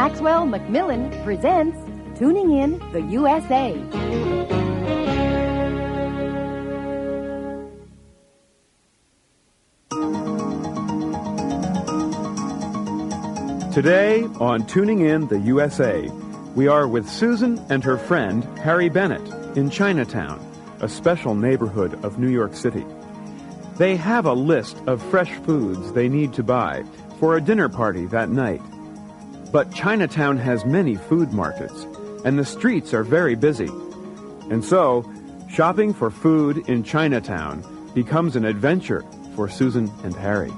Maxwell Macmillan presents Tuning In the USA. Today on Tuning In the USA, we are with Susan and her friend Harry Bennett in Chinatown, a special neighborhood of New York City. They have a list of fresh foods they need to buy for a dinner party that night. But Chinatown has many food markets, and the streets are very busy. And so, shopping for food in Chinatown becomes an adventure for Susan and Harry.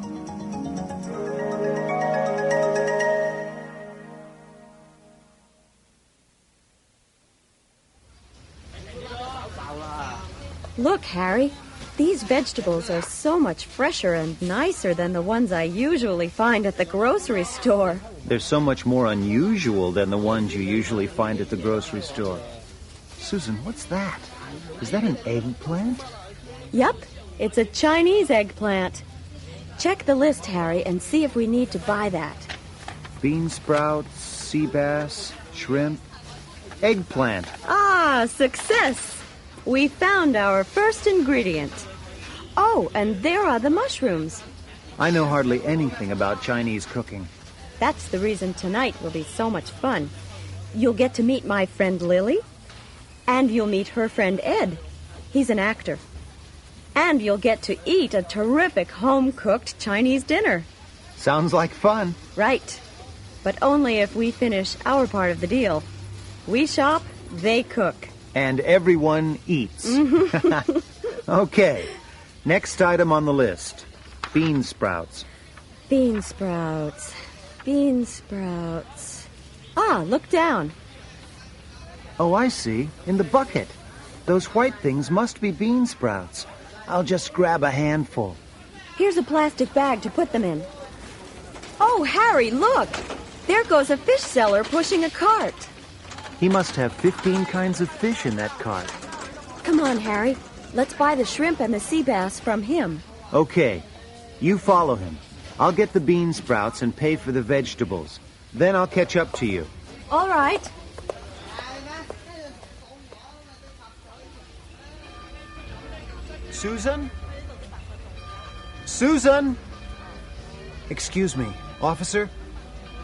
Look, Harry, these vegetables are so much fresher and nicer than the ones I usually find at the grocery store. They're so much more unusual than the ones you usually find at the grocery store. Susan, what's that? Is that an eggplant? Yup, it's a Chinese eggplant. Check the list, Harry, and see if we need to buy that. Bean sprouts, sea bass, shrimp, eggplant. Ah, success! We found our first ingredient. Oh, and there are the mushrooms. I know hardly anything about Chinese cooking. That's the reason tonight will be so much fun. You'll get to meet my friend Lily, and you'll meet her friend Ed. He's an actor. And you'll get to eat a terrific home-cooked Chinese dinner. Sounds like fun. Right. But only if we finish our part of the deal. We shop, they cook. And everyone eats. Okay. Next item on the list. Bean sprouts. Bean sprouts. Bean sprouts. Ah, look down. Oh, I see. In the bucket. Those white things must be bean sprouts. I'll just grab a handful. Here's a plastic bag to put them in. Oh, Harry, look! There goes a fish seller pushing a cart. He must have 15 kinds of fish in that cart. Come on, Harry. Let's buy the shrimp and the sea bass from him. Okay. You follow him. I'll get the bean sprouts and pay for the vegetables. Then I'll catch up to you. All right. Susan? Susan? Excuse me, officer.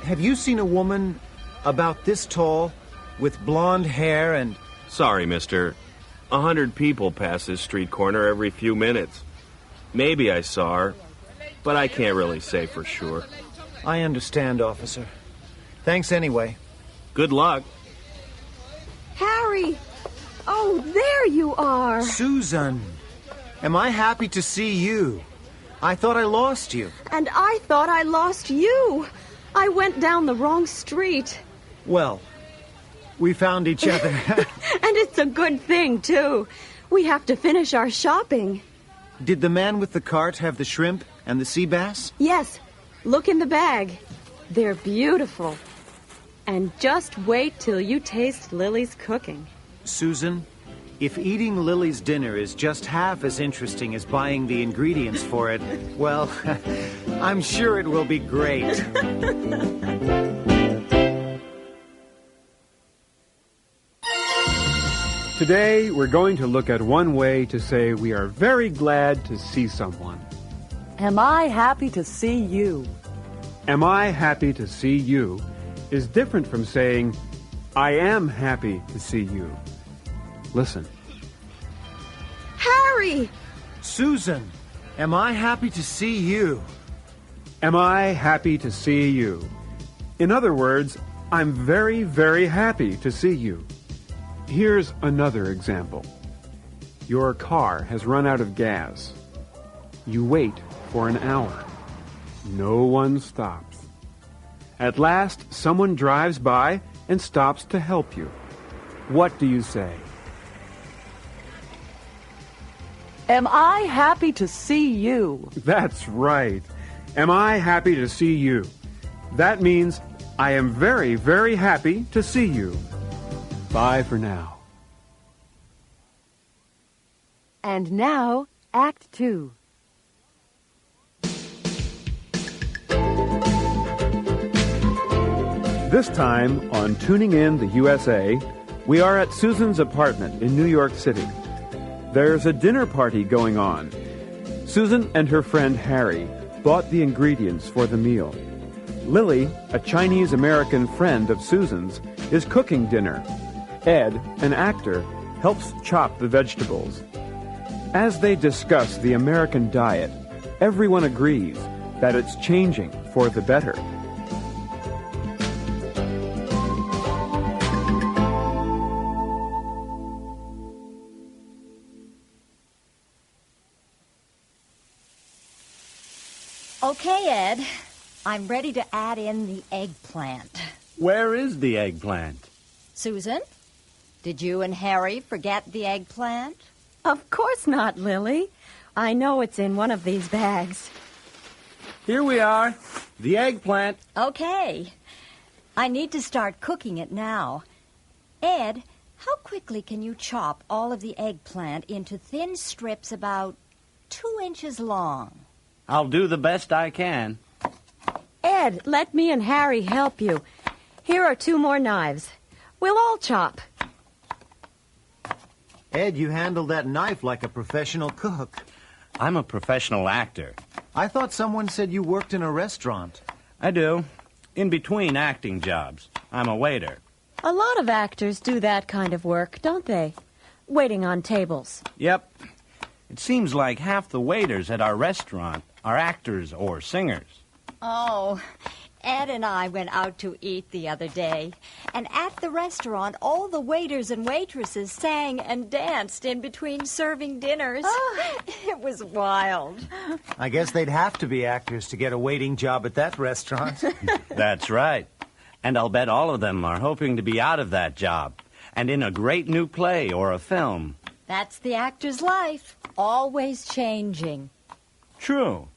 Have you seen a woman about this tall with blonde hair and... Sorry, mister. 100 people pass this street corner every few minutes. Maybe I saw her, but I can't really say for sure. I understand, officer. Thanks anyway. Good luck. Harry! Oh, there you are! Susan! Am I happy to see you? I thought I lost you. And I thought I lost you. I went down the wrong street. Well, we found each other. And it's a good thing, too. We have to finish our shopping. Did the man with the cart have the shrimp and the sea bass? Yes. Look in the bag. They're beautiful. And just wait till you taste Lily's cooking. Susan, if eating Lily's dinner is just half as interesting as buying the ingredients for it, well, I'm sure it will be great. Today, we're going to look at one way to say we are very glad to see someone. Am I happy to see you? Am I happy to see you is different from saying, I am happy to see you. Listen. Harry! Susan, am I happy to see you? Am I happy to see you? In other words, I'm very, very happy to see you. Here's another example. Your car has run out of gas. You wait for an hour. No one stops. At last, someone drives by and stops to help you. What do you say? Am I happy to see you? That's right. Am I happy to see you? That means I am very, very happy to see you. Bye for now. And now, Act 2. This time on Tuning In the USA, we are at Susan's apartment in New York City. There's a dinner party going on. Susan and her friend Harry bought the ingredients for the meal. Lily, a Chinese-American friend of Susan's, is cooking dinner. Ed, an actor, helps chop the vegetables. As they discuss the American diet, everyone agrees that it's changing for the better. Okay, Ed. I'm ready to add in the eggplant. Where is the eggplant? Susan, did you and Harry forget the eggplant? Of course not, Lily. I know it's in one of these bags. Here we are. The eggplant. Okay. I need to start cooking it now. Ed, how quickly can you chop all of the eggplant into thin strips about 2 inches long? I'll do the best I can. Ed, let me and Harry help you. Here are 2 more knives. We'll all chop. Ed, you handled that knife like a professional cook. I'm a professional actor. I thought someone said you worked in a restaurant. I do. In between acting jobs. I'm a waiter. A lot of actors do that kind of work, don't they? Waiting on tables. Yep. It seems like half the waiters at our restaurant are actors or singers. Oh, Ed and I went out to eat the other day, and at the restaurant, all the waiters and waitresses sang and danced in between serving dinners. It was wild. I guess they'd have to be actors to get a waiting job at that restaurant. That's right. And I'll bet all of them are hoping to be out of that job and in a great new play or a film. That's the actor's life, always changing. True.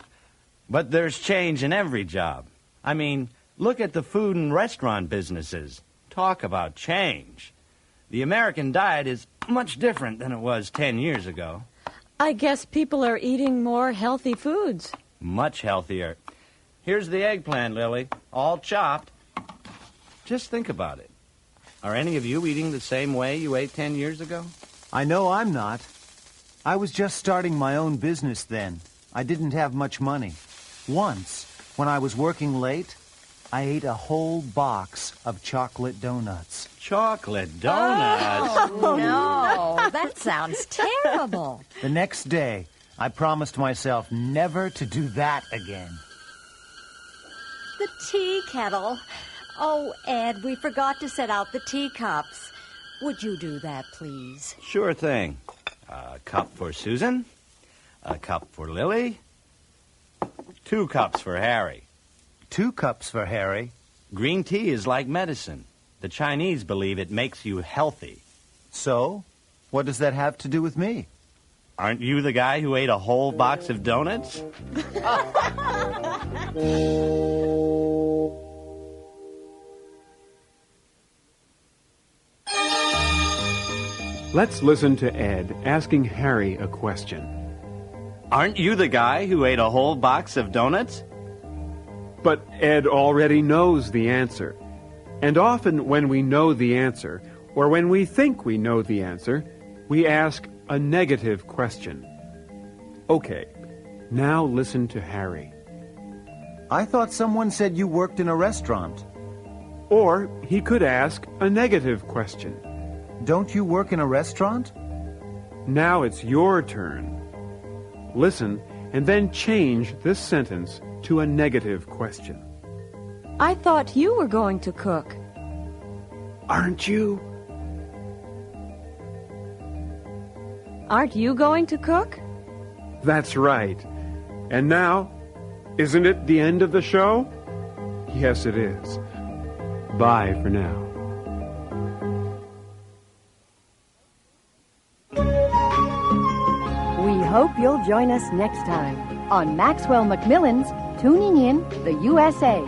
But there's change in every job. I mean, look at the food and restaurant businesses. Talk about change. The American diet is much different than it was 10 years ago. I guess people are eating more healthy foods. Much healthier. Here's the eggplant, Lily, all chopped. Just think about it. Are any of you eating the same way you ate 10 years ago? I know I'm not. I was just starting my own business then. I didn't have much money. Once, when I was working late, I ate a whole box of chocolate donuts. Chocolate donuts? Oh, no. That sounds terrible. The next day, I promised myself never to do that again. The tea kettle. Oh, Ed, we forgot to set out the teacups. Would you do that, please? Sure thing. A cup for Susan, a cup for Lily, 2 cups for Harry. 2 cups for Harry. Green tea is like medicine. The Chinese believe it makes you healthy. So, what does that have to do with me? Aren't you the guy who ate a whole box of donuts? Let's listen to Ed asking Harry a question. Aren't you the guy who ate a whole box of donuts? But Ed already knows the answer. And often when we know the answer, or when we think we know the answer, we ask a negative question. Okay, now listen to Harry. I thought someone said you worked in a restaurant. Or he could ask a negative question. Don't you work in a restaurant? Now it's your turn. Listen, and then change this sentence to a negative question. I thought you were going to cook. Aren't you? Aren't you going to cook? That's right. And now, isn't it the end of the show? Yes, it is. Bye for now. We hope you'll join us next time on Maxwell Macmillan's Tuning In the USA.